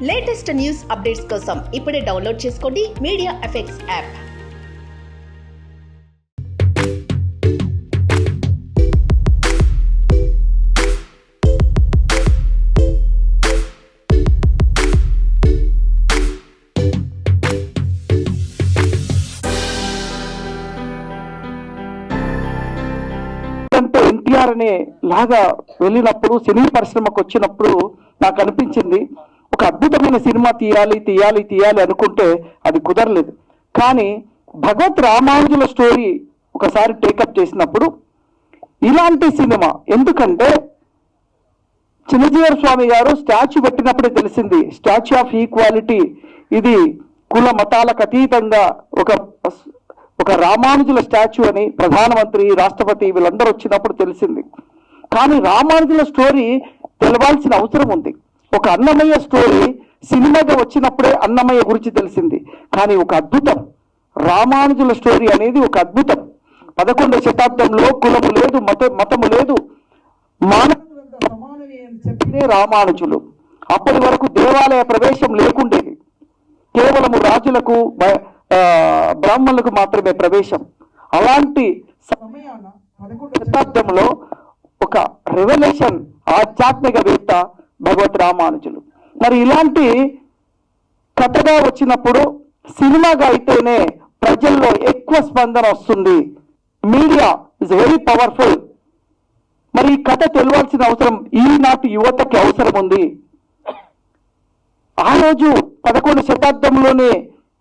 Latest news updates కోసం ఇప్పుడే download చేసుకోండి మీడియా ఎఫెక్ట్స్ యాప్. ఎన్టీఆర్ అనే లాగా వెళ్ళినప్పుడు సినీ పరిశ్రమకు వచ్చినప్పుడు నాకు అనిపించింది ఒక అద్భుతమైన సినిమా తీయాలి అనుకుంటే అది కుదరలేదు. కానీ భగవత్ రామానుజుల స్టోరీ ఒకసారి టేకప్ చేసినప్పుడు ఇలాంటి సినిమా, ఎందుకంటే చిన్నజీవర స్వామి గారు స్టాచ్యూ పెట్టినప్పుడే తెలిసింది స్టాచ్యూ ఆఫ్ ఈక్వాలిటీ, ఇది కుల మతాలకు అతీతంగా ఒక రామానుజుల స్టాచ్యూ అని ప్రధానమంత్రి, రాష్ట్రపతి వీళ్ళందరూ వచ్చినప్పుడు తెలిసింది. కానీ రామానుజుల స్టోరీ తెలవాల్సిన అవసరం ఉంది. ఒక అన్నమయ్య స్టోరీ సినిమాగా వచ్చినప్పుడే అన్నమయ్య గురించి తెలిసింది. కానీ ఒక అద్భుతం, రామానుజుల స్టోరీ అనేది ఒక అద్భుతం. 11వ శతాబ్దంలో కులము లేదు, మతము లేదు, మానవులంతా సమానమే అని చెప్పినే రామానుజులు. అప్పటి వరకు దేవాలయ ప్రవేశం లేకుండేది, కేవలము రాజులకు బ్రాహ్మణులకు మాత్రమే ప్రవేశం. అలాంటి సమయాన 11వ శతాబ్దంలో ఒక రెవల్యూషన్ ఆధ్యాత్మికవేత్త భగవత్ రామానుజులు. మరి ఇలాంటి కథగా వచ్చినప్పుడు సినిమాగా అయితేనే ప్రజల్లో ఎక్కువ స్పందన వస్తుంది. Media is very powerful. మరి ఈ కథ తెలియాల్సిన అవసరం ఈనాటి యువతకి అవసరం ఉంది. ఆ రోజు 11వ శతాబ్దంలోనే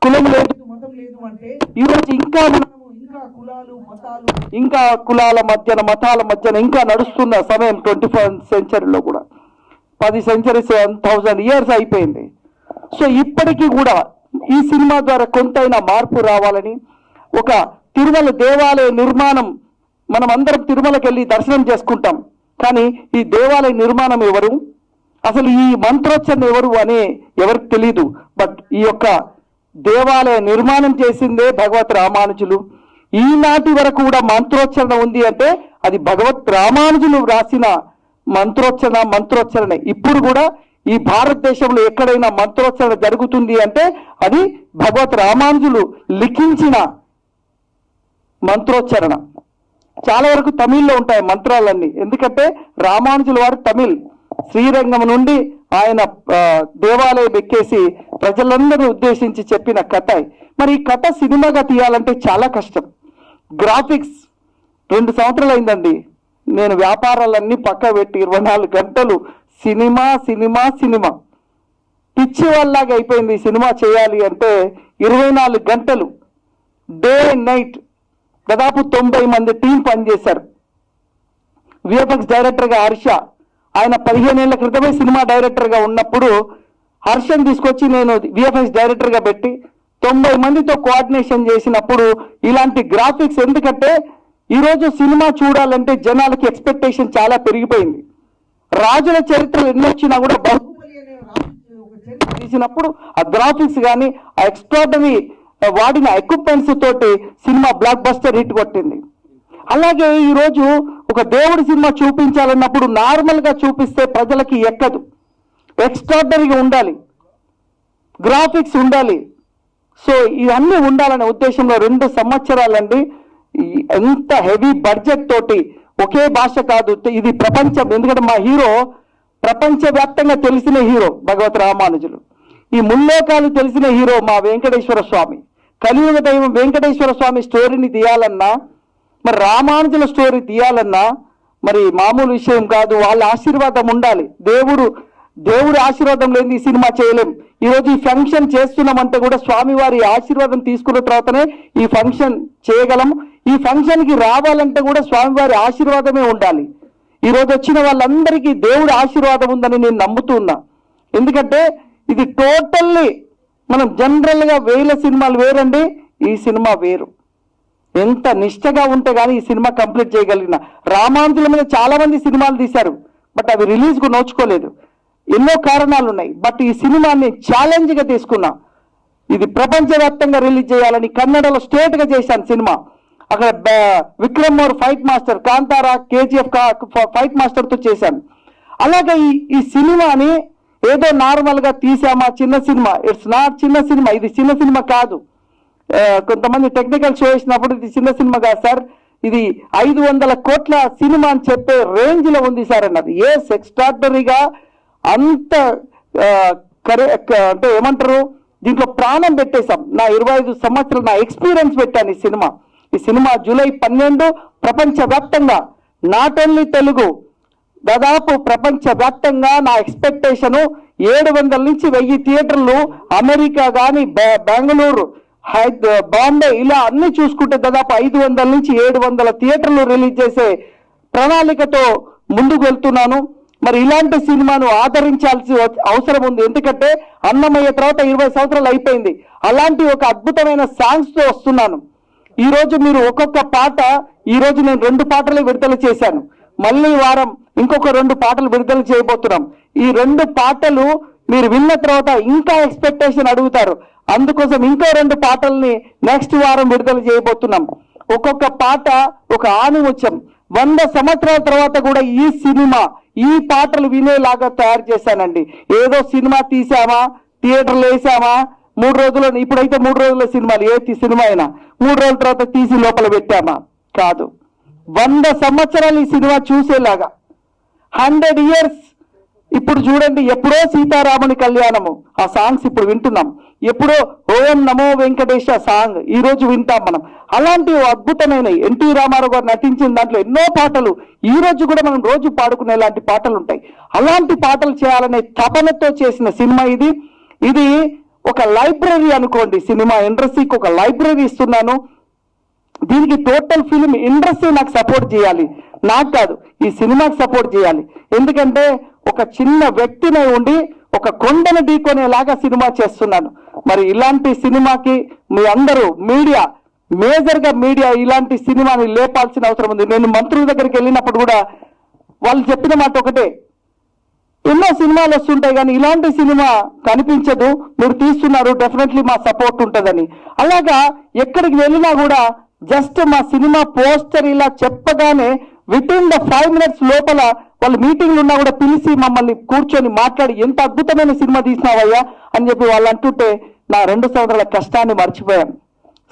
కులం లేదు, మతం లేదు అంటే ఈరోజు ఇంకా కులాల మధ్యన, మతాల మధ్యన ఇంకా నడుస్తున్న సమయం 21st సెంచరీలో కూడా 10 సెంచరీస్ 1000 ఇయర్స్ అయిపోయింది. సో ఇప్పటికీ కూడా ఈ సినిమా ద్వారా కొంతైనా మార్పు రావాలని, ఒక తిరుమల దేవాలయ నిర్మాణం, మనం అందరం తిరుమలకి వెళ్ళి దర్శనం చేసుకుంటాం, కానీ ఈ దేవాలయ నిర్మాణం ఎవరు, అసలు ఈ మంత్రోచ్చరణ ఎవరు అని ఎవరికి తెలీదు. బట్ ఈ యొక్క దేవాలయ నిర్మాణం చేసిందే భగవత్ రామానుజులు. ఈనాటి వరకు కూడా మంత్రోచ్చరణ ఉంది అంటే అది భగవత్ రామానుజులు రాసిన మంత్రోచ్చరణ. ఇప్పుడు కూడా ఈ భారతదేశంలో ఎక్కడైనా మంత్రోచ్చరణ జరుగుతుంది అంటే అది భగవత్ రామానుజులు లిఖించిన మంత్రోచ్చరణ. చాలా వరకు తమిళ్లో ఉంటాయి మంత్రాలన్నీ, ఎందుకంటే రామానుజుల వారు తమిళ్. శ్రీరంగం నుండి ఆయన దేవాలయం ఎక్కేసి ప్రజలందరినీ ఉద్దేశించి చెప్పిన కథ. మరి ఈ కథ సినిమాగా తీయాలంటే చాలా కష్టం. గ్రాఫిక్స్ 2 సంవత్సరాలు అయిందండి. నేను వ్యాపారాలన్నీ పక్క పెట్టి 24 గంటలు సినిమా సినిమా సినిమా పిచ్చి వాళ్ళలాగా అయిపోయింది. సినిమా చేయాలి అంటే 24 గంటలు డే అండ్ నైట్. దాదాపు 90 మంది టీం పనిచేశారు. విఎఫ్ఎక్స్ డైరెక్టర్గా హర్ష, ఆయన 15 ఏళ్ల క్రితమే సినిమా డైరెక్టర్గా ఉన్నప్పుడు హర్షని తీసుకొచ్చి నేను విఎఫ్ఎక్స్ డైరెక్టర్గా పెట్టి 90 మందితో కోఆర్డినేషన్ చేసినప్పుడు ఇలాంటి గ్రాఫిక్స్, ఎందుకంటే ఈరోజు సినిమా చూడాలంటే జనాలకి ఎక్స్పెక్టేషన్ చాలా పెరిగిపోయింది. రాజుల చరిత్రలు ఎన్నొచ్చినా కూడా బాహుబలి అనే ఒక చరిత్ర తీసినప్పుడు ఆ గ్రాఫిక్స్ కానీ ఆ ఎక్స్ట్రాడనరీ వాడిన ఎక్విప్మెంట్స్ తోటి సినిమా బ్లాక్ బస్టర్ హిట్ కొట్టింది. అలాగే ఈరోజు ఒక దేవుడి సినిమా చూపించాలన్నప్పుడు నార్మల్గా చూపిస్తే ప్రజలకి ఎక్కదు, ఎక్స్ట్రాడనరీగా ఉండాలి, గ్రాఫిక్స్ ఉండాలి. సో ఇవన్నీ ఉండాలనే ఉద్దేశంలో 2 సంవత్సరాలండి ఎంత హెవీ బడ్జెట్ తోటి, ఒకే భాష కాదు, ఇది ప్రపంచం. ఎందుకంటే మా హీరో ప్రపంచవ్యాప్తంగా తెలిసిన హీరో భగవత్ రామానుజులు. ఈ ముల్లోకాలు తెలిసిన హీరో మా వెంకటేశ్వర స్వామి. కలియుగ దైవం వెంకటేశ్వర స్వామి స్టోరీని తీయాలన్నా, మరి రామానుజుల స్టోరీ తీయాలన్నా మరి మామూలు విషయం కాదు. వాళ్ళ ఆశీర్వాదం ఉండాలి. దేవుడి ఆశీర్వాదం లేని ఈ సినిమా చేయలేం. ఈరోజు ఈ ఫంక్షన్ చేస్తున్నామంటే కూడా స్వామివారి ఆశీర్వాదం తీసుకున్న తర్వాతనే ఈ ఫంక్షన్ చేయగలము. ఈ ఫంక్షన్కి రావాలంటే కూడా స్వామివారి ఆశీర్వాదమే ఉండాలి. ఈరోజు వచ్చిన వాళ్ళందరికీ దేవుడి ఆశీర్వాదం ఉందని నేను నమ్ముతున్నా. ఎందుకంటే ఇది టోటల్లీ మనం జనరల్గా 1000 సినిమాలు వేరండి, ఈ సినిమా వేరు. ఎంత నిష్టగా ఉంటే కానీ ఈ సినిమా కంప్లీట్ చేయగలిగిన. రామానుజుల మీద చాలా మంది సినిమాలు తీశారు, బట్ అవి రిలీజ్కు నోచుకోలేదు. ఎన్నో కారణాలు ఉన్నాయి. బట్ ఈ సినిమాని ఛాలెంజ్గా తీసుకున్నా. ఇది ప్రపంచవ్యాప్తంగా రిలీజ్ చేయాలని కన్నడలో స్టేట్గా చేశాను సినిమా. అక్కడ Vikram Mor fight master, Kantara, KGF fight మాస్టర్తో చేశాను. అలాగే ఈ సినిమాని ఏదో నార్మల్ గా తీసామా చిన్న సినిమా, ఇట్స్ నాట్ చిన్న సినిమా, ఇది చిన్న సినిమా కాదు. కొంతమంది టెక్నికల్ షో వేసినప్పుడు ఇది చిన్న సినిమా కాదు సార్, ఇది 500 కోట్ల సినిమా అని చెప్పే రేంజ్ లో ఉంది సార్ అన్నది. ఎస్, ఎక్స్ట్రాడనరీగా అంత అంటే ఏమంటారు, దీంట్లో ప్రాణం పెట్టేశాం. నా 25 సంవత్సరాలు నా ఎక్స్పీరియన్స్ పెట్టాను ఈ సినిమా జూలై 12 ప్రపంచవ్యాప్తంగా, నాట్ ఓన్లీ తెలుగు, దాదాపు ప్రపంచవ్యాప్తంగా నా ఎక్స్పెక్టేషను 700 నుంచి 1000 థియేటర్లు, అమెరికా కానీ బెంగళూరు, బాంబే, ఇలా అన్ని చూసుకుంటే దాదాపు 500 నుంచి 700 థియేటర్లు రిలీజ్ చేసే ప్రణాళికతో ముందుకు వెళ్తున్నాను. మరి ఇలాంటి సినిమాను ఆదరించాల్సి అవసరం ఉంది. ఎందుకంటే అన్నమయ్య తర్వాత 20 సంవత్సరాలు అయిపోయింది. అలాంటి ఒక అద్భుతమైన సాంగ్స్ తో వస్తున్నాను. ఈ రోజు మీరు ఒక్కొక్క పాట, ఈ రోజు నేను 2 పాటలు విడుదల చేశాను. మళ్ళీ వారం ఇంకొక 2 పాటలు విడుదల చేయబోతున్నాం. ఈ 2 పాటలు మీరు విన్న తర్వాత ఇంకా ఎక్స్పెక్టేషన్ అడుగుతారు. అందుకోసం ఇంకో 2 పాటల్ని నెక్స్ట్ వారం విడుదల చేయబోతున్నాం. ఒక్కొక్క పాట ఒక ఆణిముత్యం. 100 సంవత్సరాల తర్వాత కూడా ఈ పాటలు వినేలాగా తయారు చేశానండి. ఏదో సినిమా తీసామా, థియేటర్లు వేసామా, 3 రోజులు, ఇప్పుడైతే 3 రోజుల సినిమాలు, ఏ సినిమా అయినా 3 రోజుల తర్వాత తీసి లోపల పెట్టామా, కాదు. 100 సంవత్సరాలు ఈ సినిమా చూసేలాగా, 100 years. ఇప్పుడు చూడండి, ఎప్పుడో సీతారాముని కళ్యాణము ఆ సాంగ్స్ ఇప్పుడు వింటున్నాం. ఎప్పుడో ఓం నమో వెంకటేశ సాంగ్ ఈ రోజు వింటాం మనం. అలాంటి అద్భుతమైన ఎన్టీ రామారావు గారు నటించిన దాంట్లో ఎన్నో పాటలు ఈ రోజు కూడా మనం రోజు పాడుకునే లాంటి పాటలు ఉంటాయి. అలాంటి పాటలు చేయాలనే తపనతో చేసిన సినిమా ఇది. ఇది ఒక లైబ్రరీ అనుకోండి, సినిమా ఇండస్ట్రీకి ఒక లైబ్రరీ ఇస్తున్నాను. దీనికి టోటల్ ఫిలిం ఇండస్ట్రీ నాకు సపోర్ట్ చేయాలి, నాకు కాదు, ఈ సినిమాకి సపోర్ట్ చేయాలి. ఎందుకంటే ఒక చిన్న వ్యక్తిని ఉండి ఒక కొండను ఢీకొనేలాగా సినిమా చేస్తున్నాను. మరి ఇలాంటి సినిమాకి మీ అందరూ మేజర్గా మీడియా ఇలాంటి సినిమాని లేపాల్సిన అవసరం ఉంది. నేను మంత్రుల దగ్గరికి వెళ్ళినప్పుడు కూడా వాళ్ళు చెప్పిన మాట ఒకటే, ఎన్నో సినిమాలు వస్తుంటాయి కానీ ఇలాంటి సినిమా కనిపించదు, మీరు తీస్తున్నారు, డెఫినెట్లీ మా సపోర్ట్ ఉంటుందని. అలాగా ఎక్కడికి వెళ్ళినా కూడా జస్ట్ మా సినిమా పోస్టర్ ఇలా చెప్పగానే వితిన్ ద 5 minutes లోపల వాళ్ళు మీటింగ్లు ఉన్నా కూడా పిలిచి మమ్మల్ని కూర్చొని మాట్లాడి ఎంత అద్భుతమైన సినిమా తీసినావయ్యా అని చెప్పి వాళ్ళు అంటుంటే నా 2 సంవత్సరాల కష్టాన్ని మర్చిపోయాను.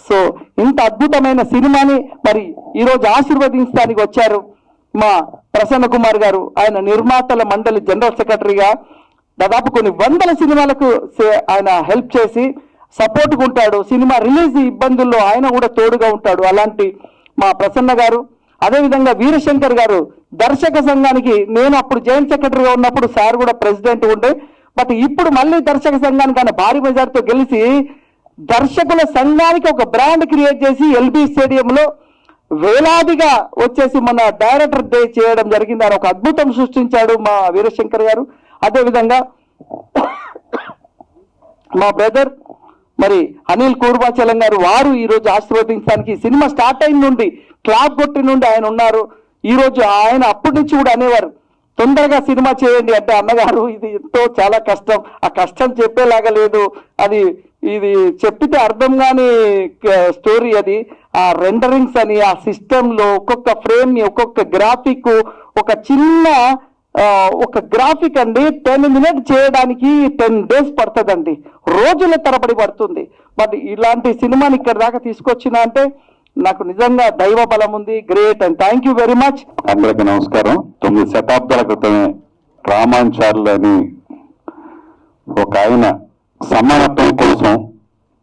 సో ఇంత అద్భుతమైన సినిమాని మరి ఈరోజు ఆశీర్వదించడానికి వచ్చారు మా ప్రసన్న కుమార్ గారు. ఆయన నిర్మాతల మండలి జనరల్ సెక్రటరీగా దాదాపు కొన్ని 100 సినిమాలకు ఆయన హెల్ప్ చేసి సపోర్ట్గా ఉంటాడు. సినిమా రిలీజ్ ఇబ్బందుల్లో ఆయన కూడా తోడుగా ఉంటాడు. అలాంటి మా ప్రసన్న గారు, అదేవిధంగా వీరశంకర్ గారు దర్శక సంఘానికి, నేను అప్పుడు జాయింట్ సెక్రటరీగా ఉన్నప్పుడు సార్ కూడా ప్రెసిడెంట్ ఉండే, బట్ ఇప్పుడు మళ్ళీ దర్శక సంఘానికి ఆయన భారీ మెజార్టీతో గెలిచి దర్శకుల సంఘానికి ఒక బ్రాండ్ క్రియేట్ చేసి ఎల్బీ స్టేడియంలో వేలాదిగా వచ్చేసి మన డైరెక్టర్ డే చేయడం జరిగింది. ఆయన ఒక అద్భుతం సృష్టించాడు మా వీరశంకర్ గారు. అదేవిధంగా మా బ్రదర్ మరి అనిల్ కూర్మాచలం గారు, వారు ఈరోజు ఆశీర్వదించడానికి సినిమా స్టార్ట్ అయిన నుండి క్లాప్ కొట్టి నుండి ఆయన ఉన్నారు. ఈరోజు ఆయన అప్పటి నుంచి కూడా అనేవారు, తొందరగా సినిమా చేయండి అంటే, అన్నగారు ఇది ఎంతో చాలా కష్టం, ఆ కష్టం చెప్పేలాగా లేదు, ఇది చెప్పితే అర్థం కాని స్టోరీ అది. ఆ రెండరింగ్స్ అని, ఆ సిస్టంలో ఒక్కొక్క ఫ్రేమ్ ని, ఒక్కొక్క గ్రాఫిక్, ఒక చిన్న ఒక గ్రాఫిక్ అండి 10 minutes చేయడానికి 10 days పడుతుందండి, రోజుల తరబడి పడుతుంది. బట్ ఇలాంటి సినిమాని ఇక్కడ దాకా తీసుకొచ్చిన అంటే నాకు నిజంగా దైవ బలం ఉంది. Great and thank you very much. అందరికీ నమస్కారం. 9 శతాబ్దాల క్రితమే రామానుజాచార్యులు అని ఒక ఆయన సమానత్వం కోసం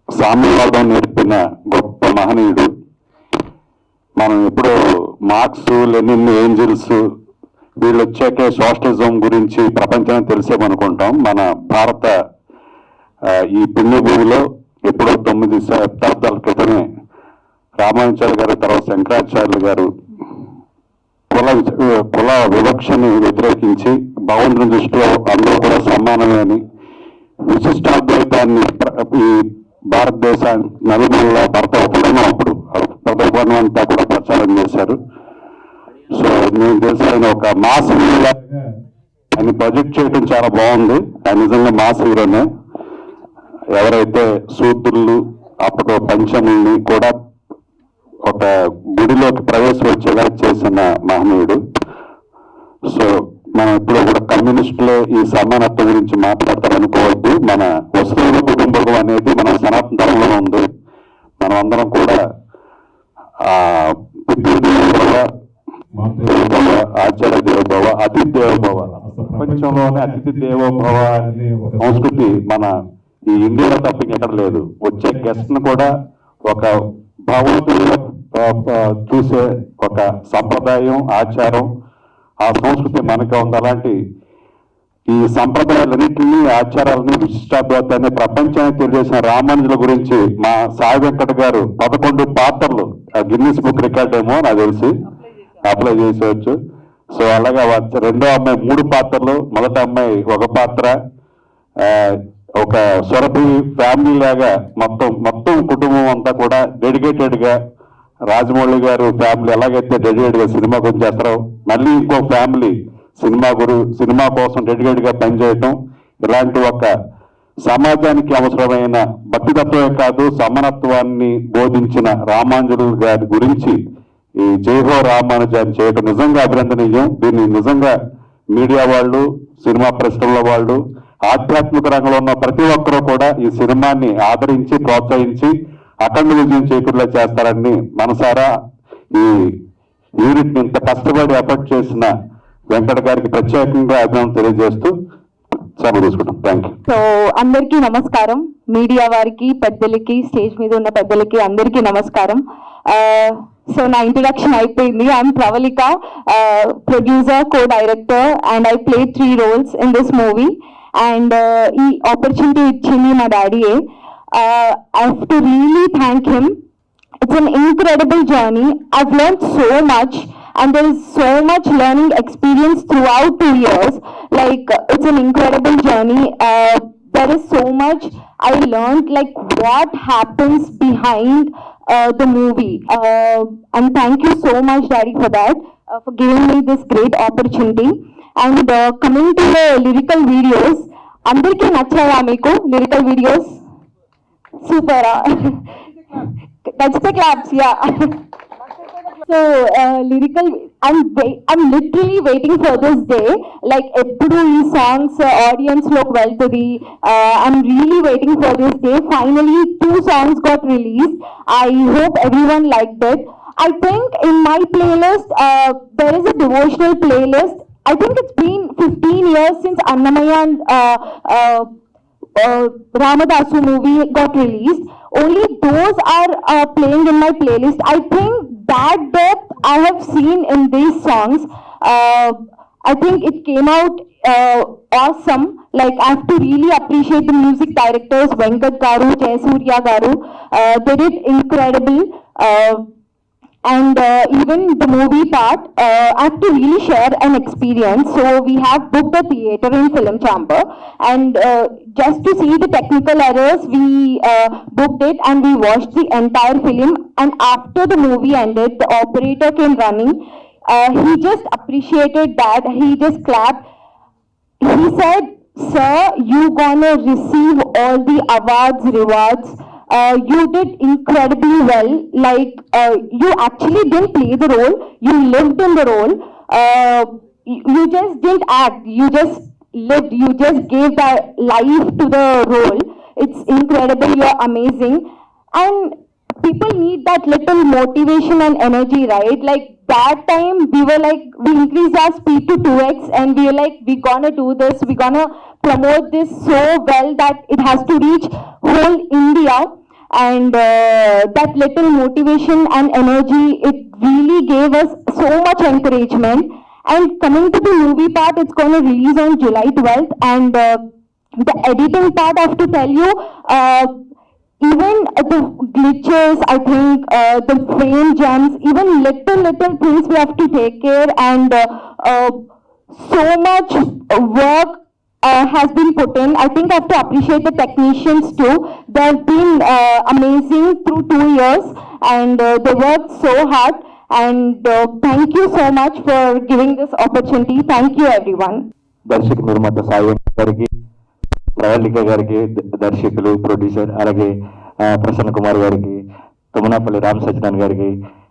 సామ్యవాదం నేర్పిన గొప్ప మహనీయుడు. మనం ఎప్పుడో మార్క్స్, లెనిన్, ఏంజల్స్ వీళ్ళు వచ్చాకే సోషలిజం గురించి ప్రపంచానికి తెలిసేమనుకుంటాం. మన భారత ఈ పుణ్యభూమిలో ఎప్పుడో 9 శతాబ్దాల క్రితమే రామానుజాచార్య గారు, తర్వాత శంకరాచార్యులు గారు కుల వివక్షని వ్యతిరేకించి భగవంతుని దృష్టిలో అందరూ కూడా సమానమే అని విశిష్టాద్వైతాన్ని ఈ భారతదేశాన్ని నలుమూలలో భరతవర్ణం అప్పుడు భరతవర్ణం అంతా కూడా ప్రచారం చేశారు. సో నేను తెలిసి ఆయన ఒక మాస్ హీరో ఆయన ప్రొజెక్ట్ చేయడం చాలా బాగుంది. ఆయన నిజంగా మాస్ హీరోనే. ఎవరైతే శూద్రులు అప్పుడు పంచముల్ని కూడా ఒక గుడిలోకి ప్రవేశం వచ్చేలా చేసిన మహనీయుడు. సో మనం ఇప్పుడు కూడా కమ్యూనిస్టులే ఈ సమానత్వం గురించి మాట్లాడతారు అనుకోవద్దు. మన వసుదైవ కుటుంబం అనేది మన సనాతన ధర్మంలో ఉంది. మనం అందరం కూడా పితృదేవోభవ, మాతృదేవోభవ, ఆచార్య దేవోభవ, అతిథి దేవోభవ, ప్రపంచంలోనే అతిథి దేవోభవ అనే ఒక సంస్కృతి మన ఈ ఇండియాలో తప్ప ఎక్కడ లేదు. వచ్చే గెస్ట్ ను కూడా ఒక భగవంతుడిగా చూసే ఒక సంప్రదాయం, ఆచారం, ఆ సంస్కృతి మనకే ఉంది. అలాంటి ఈ సంప్రదాయాలన్నింటినీ, ఆచారాలని, విశిష్టాద్వైతాన్ని ప్రపంచానికి తెలియజేసిన రామానుజుల గురించి మా సాయి వెంకట్ గారు 11 పాత్రలు గిన్నిస్ బుక్ రికార్డ్ ఏమో నాకు తెలిసి అప్లై చేసేవచ్చు. సో అలాగే రెండో అమ్మాయి 3 పాత్రలు, మొదటి అమ్మాయి 1 పాత్ర, ఒక సొరభి ఫ్యామిలీ లాగా మొత్తం కుటుంబం అంతా కూడా డెడికేటెడ్ గా, రాజమౌళి గారు ఫ్యామిలీ ఎలాగైతే డెడికేటెడ్ గా సినిమా గురించి చేస్తారో, మళ్ళీ ఇంకో ఫ్యామిలీ సినిమా కోసం డెడికేటెడ్ గా పనిచేయటం, ఇలాంటి ఒక సమాజానికి అవసరమైన భక్తితత్వమే కాదు సమానత్వాన్ని బోధించిన రామానుజులు గారి గురించి ఈ జైహో రామానుజాన్ని చేయటం నిజంగా అభినందనీయం. దీన్ని నిజంగా మీడియా వాళ్ళు, సినిమా పరిశ్రమల వాళ్ళు, ఆధ్యాత్మిక రంగంలో ఉన్న ప్రతి ఒక్కరూ కూడా ఈ సినిమాని ఆదరించి, ప్రోత్సహించి అఖండ విజయం చేకూరేలా చేస్తారని మనసారా ఈ యూనిట్ ఇంత కష్టపడి ఎఫర్ట్ చేసిన వెంకట గారికి ప్రత్యేకంగా అభినందన తెలియజేస్తూ సభ తీసుకుంటాం. Thank you. సో అందరికీ నమస్కారం. మీడియా వారికి, పెద్దలకి, స్టేజ్ మీద ఉన్న పెద్దలకి అందరికీ నమస్కారం. సో నా ఇంట్రడక్షన్ అయిపోయింది. I'm Pravalika, producer, co director, and I play 3 roles in this movie. And ఈ ఆపర్చునిటీ ఇచ్చింది మా డాడీయే. I have to really thank him. It's an incredible journey. I've learned so much, and there is so much learning experience throughout 2 years. Like, it's an incredible journey. There is so much I learned, like what happens behind the movie. And thank you so much, Daddy, for that, for giving me this great opportunity. And coming to the lyrical videos, andariki nachaya meeku lyrical videos? Super. That's the claps, yeah. So lyrical, I'm literally waiting for this day. Like eppudu ee songs audience lok veltadi. I'm really waiting for this day. Finally 2 songs got released. I hope everyone liked it. I think in my playlist there is a devotional playlist. I think it's been 15 years since Annamaya and Ramadasu movie got released. Only those are playing in my playlist. I think that depth I have seen in these songs. I think it came out awesome. Like, I have to really appreciate the music directors, Venkat Garu, Jayasuriya Garu. They did incredible. And even the movie part, I have to really share an experience. So we have booked a theater in Film Chamber, and just to see the technical errors, we booked it and we watched the entire film. And after the movie ended, the operator came running. He just appreciated that. He just clapped. He said, "Sir, you gonna receive all the awards, rewards. You did incredibly well. Like, you actually didn't play the role, you lived in the role. You just didn't act, you just lived, you just gave that life to the role. It's incredible, you're amazing." And people need that little motivation and energy, right? Like, that time we were like, we increased our speed to 2x, and we were like, we're gonna do this, we're gonna promote this so well that it has to reach whole India. And that little motivation and energy, it really gave us so much encouragement. And coming to the movie part, it's going to release on July 12th. And the editing part, I have to tell you, even the glitches, I think, the frame jumps, even little things we have to take care. And so much work has been put in. I think I have to appreciate the technicians too. They have been amazing through 2 years, and they worked so hard. And thank you so much for giving this opportunity. Thank you, everyone. దర్శక నిర్మాత సాయి వెంకట్ గారికి, ప్రవళిక గారికి, దర్శకులు, producer, అలాగే ప్రసన్న కుమార్ గారికి, తుమ్మనాపల్లి రామ్ సత్యనారాయణ గారికి,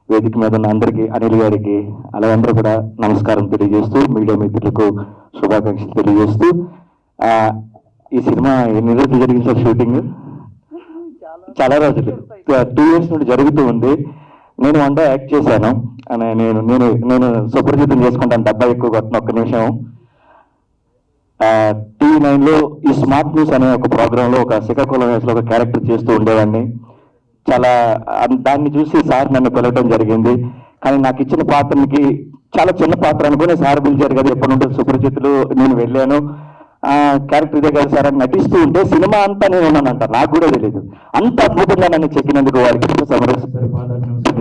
వేదిక మీద ఉన్న అందరికీ, అనిల్ గారికి, అలాగే అందరూ కూడా నమస్కారం తెలియజేస్తూ, మీడియా మిత్రులకు శుభాకాంక్షలు తెలియజేస్తూ, ఈ సినిమా ఎన్ని రోజులు జరిగింది సార్ షూటింగ్? చాలా రోజులు, 2 years నుండి జరుగుతూ ఉంది. నేను వండా యాక్ట్ చేశాను. నేను నేను నేను సుపరిచితం చేసుకుంటాను, డబ్బా ఎక్కువ కొట్టిన. ఒక్క నిమిషం. TV9లో ఈ స్మార్ట్ న్యూస్ అనే ఒక ప్రోగ్రాంలో ఒక శ్రీకాకుళం వయసులో ఒక క్యారెక్టర్ చేస్తూ ఉండేవాడిని. చాలా దాన్ని చూసి సార్ నన్ను పిలవడం జరిగింది. కానీ నాకు ఇచ్చిన పాత్రకి చాలా చిన్న పాత్ర అనుకుని సార్ పిలిచారు కదా, ఎప్పటి నుండి సుపరిచితులు. నేను వెళ్ళాను, క్యారెక్టర్ ఇదే కదా సార్ అని నటిస్తూ ఉంటే సినిమా అంతా నేను ఉన్నానంట, నాకు కూడా తెలియదు. అంత అద్భుతంగా నన్ను చెక్కినందుకు వారికి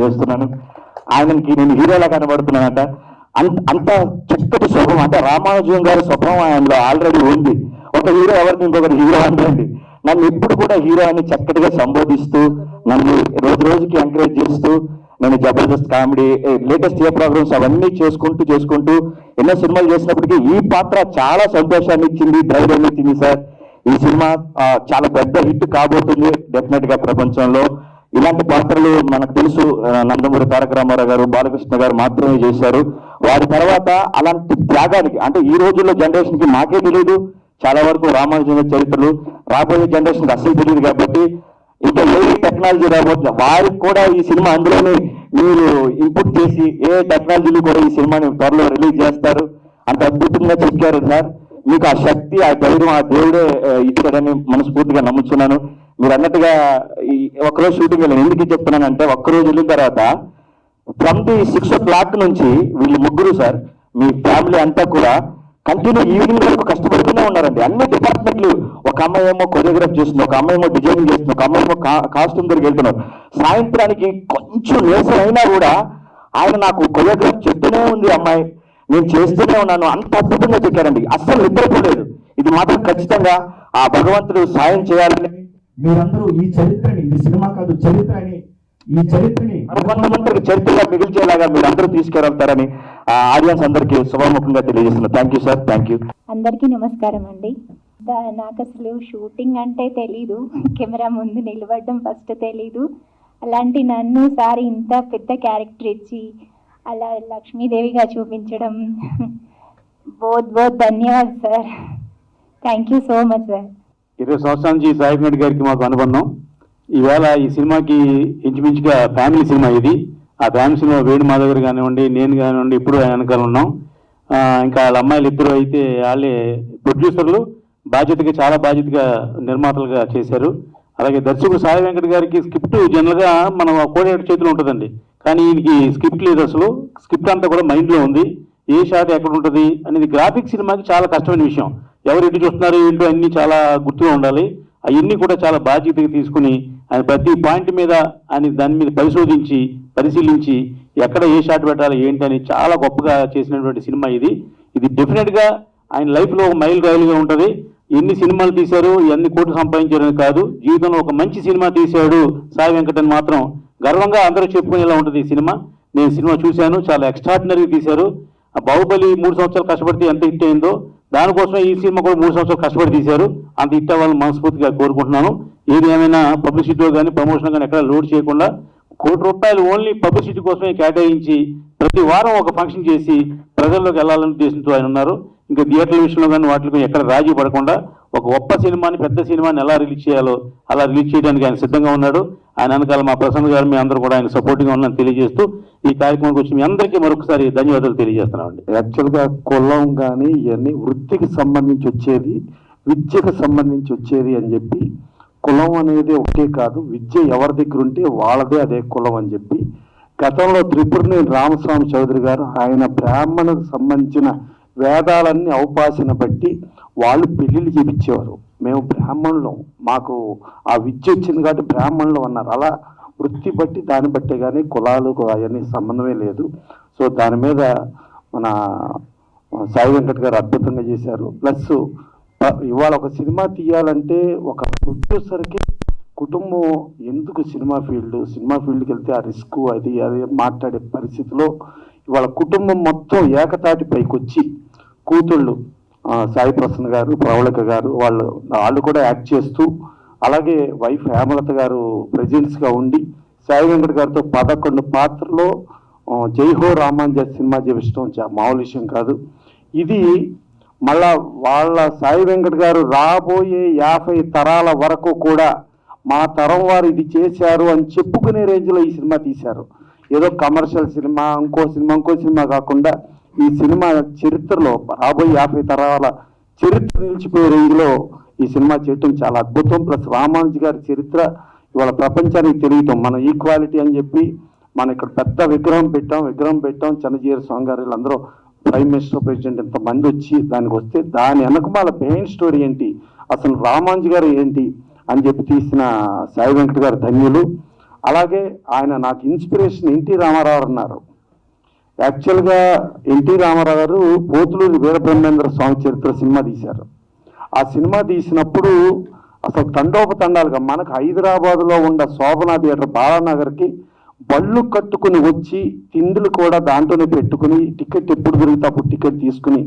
చేస్తున్నాను. ఆయనకి నేను హీరోలా కనబడుతున్నానంట. అంత చక్కటి స్వభావం, అంటే రామానుజం గారి స్వభావం ఆయనలో ఆల్రెడీ ఉంది. ఒక హీరో ఎవరికి ఇంకొకరు హీరో అంటండి. నన్ను ఎప్పుడు కూడా హీరో అని చక్కటిగా సంబోధిస్తూ, నన్ను రోజు రోజుకి ఎంకరేజ్ చేస్తూ, నేను జబర్దస్త్ కామెడీ, లేటెస్ట్ ప్రోగ్రామ్స్ అవన్నీ చేసుకుంటూ ఎన్నో సినిమాలు చేసినప్పటికీ ఈ పాత్ర చాలా సంతోషాన్ని ఇచ్చింది, ధైర్యాన్ని ఇచ్చింది సార్. ఈ సినిమా చాలా పెద్ద హిట్ కాబోతుంది డెఫినెట్ గా ప్రపంచంలో. ఇలాంటి పాత్రలు మనకు తెలుసు, నందమూరి తారక రామారావు గారు, బాలకృష్ణ గారు మాత్రమే చేశారు. వారి తర్వాత అలాంటి త్యాగానికి, అంటే ఈ రోజుల్లో జనరేషన్ కి మాకే తెలియదు చాలా వరకు రామానుజన్ చరిత్రలు, రాబోయే జనరేషన్ అస్సలు తెలియదు. కాబట్టి ఇంకా ఏ టెక్నాలజీ రాబోతుంది, వారికి కూడా ఈ సినిమా అందులోనే మీరు ఇన్పుట్ చేసి ఏ టెక్నాలజీలు కూడా ఈ సినిమాని త్వరలో రిలీజ్ చేస్తారు. అంత అద్భుతంగా చెప్పారు సార్. మీకు ఆ శక్తి, ఆ ధైర్యం ఆ దేవుడే ఇచ్చాడని మనస్ఫూర్తిగా నమ్ముతున్నాను. మీరు అన్నట్టుగా ఈ ఒక్కరోజు షూటింగ్ వెళ్ళాను. ఎందుకు చెప్తున్నానంటే, ఒక్కరోజు వెళ్ళిన తర్వాత ఫ్రమ్ ది 6 o'clock నుంచి వీళ్ళు ముగ్గురు సార్, మీ ఫ్యామిలీ అంతా కూడా కంటిన్యూ ఈవినింగ్ వరకు కష్టపడుతూనే ఉన్నారండి. అన్ని డిపార్ట్మెంట్లు, ఒక అమ్మాయి ఏమో కొరియోగ్రాఫ్ చేస్తుంది, ఒక అమ్మాయి ఏమో డిజైనింగ్ చేస్తుంది, ఒక అమ్మాయి ఏమో కాస్ట్యూమ్ దగ్గరికి వెళ్తున్నారు. సాయంత్రానికి కొంచెం నీరసం అయినా కూడా ఆయన నాకు కొరియోగ్రాఫ్ చెప్తూనే ఉంది అమ్మాయి, నేను చేస్తూనే ఉన్నాను. అంత అద్భుతంగా చెప్పారండి. అస్సలు నిద్రపోలేదు. ఇది మాత్రం ఖచ్చితంగా ఆ భగవంతుడు సాయం చేయాలని మీరందరూ ఈ చరిత్రని, ఇది సినిమా కాదు చరిత్ర అని, ఈ చరిత్రని మరికొంతమందికి చరిత్రగా మిగిల్చేలాగా మీరు అందరూ తీసుకెళ్తారని ఆడియన్స్ అందరికీ శుభముఖంగా తెలియజేస్తున్నారు. Thank you sir, thank you. అందరికీ నమస్కారం అండి. నాకు అసలు షూటింగ్ అంటే తెలీదు, కెమెరా ముందు నిలబడడం ఫస్ట్ తెలీదు. అలాంటి నన్ను సార్ ఇంత పెద్ద క్యారెక్టర్ ఇచ్చి అలా లక్ష్మీదేవిగా చూపించడం బోత్ ధన్యవాద్ sir. Thank you so much sir. 20 సంవత్సరాల నుంచి సాయి రెడ్డి గారికి మాకు అనుబంధం. ఈవేళ ఈ సినిమాకి ఇంచుమించుగా ఫ్యామిలీ సినిమా ఇది. ఆ ఫ్యామిలీ సినిమా వేణు మాధవ్ గారు కానివ్వండి, నేను కానివ్వండి, ఇప్పుడు ఆయన వెనకాల ఉన్నాం. ఇంకా వాళ్ళ అమ్మాయిలు ఇద్దరు అయితే వాళ్ళే ప్రొడ్యూసర్లు, చాలా బాధ్యతగా నిర్మాతలుగా చేశారు. అలాగే దర్శకుడు సాయి వెంకట్ గారికి స్క్రిప్ట్ జనరల్గా మనం కోడేటి చేతిలో ఉంటుందండి, కానీ ఈయనకి స్క్రిప్ట్ లేదు. అసలు స్క్రిప్ట్ అంతా కూడా మైండ్లో ఉంది. ఏ షాట్ ఎక్కడ ఉంటుంది అనేది గ్రాఫిక్ సినిమాకి చాలా కష్టమైన విషయం. ఎవరు ఎటు చూస్తున్నారు ఏంటో అన్ని చాలా గుర్తుగా ఉండాలి. అవన్నీ కూడా చాలా బాధ్యతగా తీసుకుని ఆయన ప్రతి పాయింట్ మీద ఆయన దాని మీద పరిశీలించి ఎక్కడ ఏ షాట్ పెట్టాలి ఏంటని చాలా గొప్పగా చేసినటువంటి సినిమా ఇది. ఇది డెఫినెట్గా ఆయన లైఫ్లో ఒక మైల్ రాయిలుగా ఉంటుంది. ఎన్ని సినిమాలు తీశారు, ఎన్ని కోట్లు సంపాదించారని కాదు, జీవితంలో ఒక మంచి సినిమా తీశాడు సాయి వెంకట్ అని మాత్రం గర్వంగా అందరూ చెప్పుకునేలా ఉంటుంది ఈ సినిమా. నేను సినిమా చూశాను, చాలా ఎక్స్ట్రాడినరీగా తీశారు. బాహుబలి 3 సంవత్సరాలు కష్టపడితే ఎంత హిట్ అయిందో దానికోసమే ఈ సినిమా కూడా 3 సంవత్సరాలు కష్టపడి తీశారు. అంత హిట్ అవ్వాలని మనస్ఫూర్తిగా కోరుకుంటున్నాను. ఏది ఏమైనా పబ్లిసిటీలో కానీ ప్రమోషన్ కానీ ఎక్కడ లోడ్ చేయకుండా ₹1 కోటి ఓన్లీ పబ్లిసిటీ కోసమే కేటాయించి ప్రతి వారం ఒక ఫంక్షన్ చేసి ప్రజల్లోకి వెళ్ళాలని ఉద్దేశంతో ఆయన ఉన్నారు. ఇంకా థియేటర్ల విషయంలో కానీ వాటికి ఎక్కడ రాజీ పడకుండా ఒక గొప్ప సినిమాని, పెద్ద సినిమాని ఎలా రిలీజ్ చేయాలో అలా రిలీజ్ చేయడానికి ఆయన సిద్ధంగా ఉన్నాడు. ఆయన వెనకాల మా ప్రసన్న గారు, మీ అందరూ కూడా ఆయన సపోర్టింగ్గా ఉన్నారని తెలియజేస్తూ ఈ కార్యక్రమానికి వచ్చి మీ అందరికీ మరొకసారి ధన్యవాదాలు తెలియజేస్తున్నామండి. యాక్చువల్గా కులం కానీ ఇవన్నీ వృత్తికి సంబంధించి వచ్చేది, విద్యకు సంబంధించి వచ్చేది అని చెప్పి, కులం అనేది ఒకటే కాదు, విద్య ఎవరి దగ్గర ఉంటే వాళ్ళదే అదే కులం అని చెప్పి గతంలో త్రిపురనేని రామస్వామి చౌదరి గారు ఆయన బ్రాహ్మణకు సంబంధించిన వేదాలన్నీ అవపాసన బట్టి వాళ్ళు పెళ్లిళ్ళు చేపించేవారు. మేము బ్రాహ్మణులం, మాకు ఆ విద్య వచ్చింది కాబట్టి బ్రాహ్మణులు అన్నారు. అలా వృత్తి బట్టి దాన్ని బట్టే కానీ కులాలు అవన్నీ సంబంధమే లేదు. సో దాని మీద మన సాయి వెంకట్ గారు అద్భుతంగా చేశారు. ప్లస్ ఇవాళ ఒక సినిమా తీయాలంటే ఒక ప్రొడ్యూసర్కి కుటుంబం ఎందుకు సినిమా ఫీల్డ్కి వెళ్తే ఆ రిస్క్ అది మాట్లాడే పరిస్థితిలో ఇవాళ కుటుంబం మొత్తం ఏకతాటి పైకి వచ్చి కూతుళ్ళు సాయి ప్రసన్న గారు, ప్రవళిక గారు వాళ్ళు కూడా యాక్ట్ చేస్తూ, అలాగే వైఫ్ హేమలత గారు ప్రెజెంట్స్గా ఉండి సాయి వెంకట్ గారితో 11 పాత్రలో జై హో రామాంజ సినిమా చేపించడం మామూలు విషయం కాదు. ఇది మళ్ళా వాళ్ళ సాయి వెంకట్ గారు రాబోయే 50 తరాల వరకు కూడా మా తరం వారు ఇది చేశారు అని చెప్పుకునే రేంజ్లో ఈ సినిమా తీశారు. ఏదో కమర్షియల్ సినిమా ఇంకో సినిమా కాకుండా ఈ సినిమా చరిత్రలో రాబోయే 50 తరాల చరిత్ర నిలిచిపోయే రేంజ్లో ఈ సినిమా చేయటం చాలా అద్భుతం. ప్లస్ రామానుజు గారి చరిత్ర ఇవాళ ప్రపంచానికి తెలియటం, మన ఈక్వాలిటీ అని చెప్పి మనం ఇక్కడ పెద్ద విగ్రహం పెట్టాం. చన్నజీర స్వామి గారు వీళ్ళందరూ ప్రైమ్ మినిస్టర్, ప్రెసిడెంట్ ఇంతమంది వచ్చి దానికి వస్తే దాని వెనకమాల బిహైండ్ స్టోరీ ఏంటి, అసలు రామానుజు గారు ఏంటి అని చెప్పి తీసిన సాయి వెంకట్ గారు ధన్యులు. అలాగే ఆయన నాకు ఇన్స్పిరేషన్ ఎన్టీ రామారావు అన్నారు. యాక్చువల్గా ఎన్టీ రామారావు గారు పోతులూరి వీరబ్రహ్మేంద్ర స్వామి చరిత్ర సినిమా తీశారు. ఆ సినిమా తీసినప్పుడు అసలు తండోపతండాలుగా మనకు హైదరాబాద్లో ఉన్న శోభనా థియేటర్ బాలానగర్కి బళ్ళు కట్టుకుని వచ్చి తిండులు కూడా దాంట్లోనే పెట్టుకుని టికెట్ ఎప్పుడు దొరికితే అప్పుడు టికెట్ తీసుకుని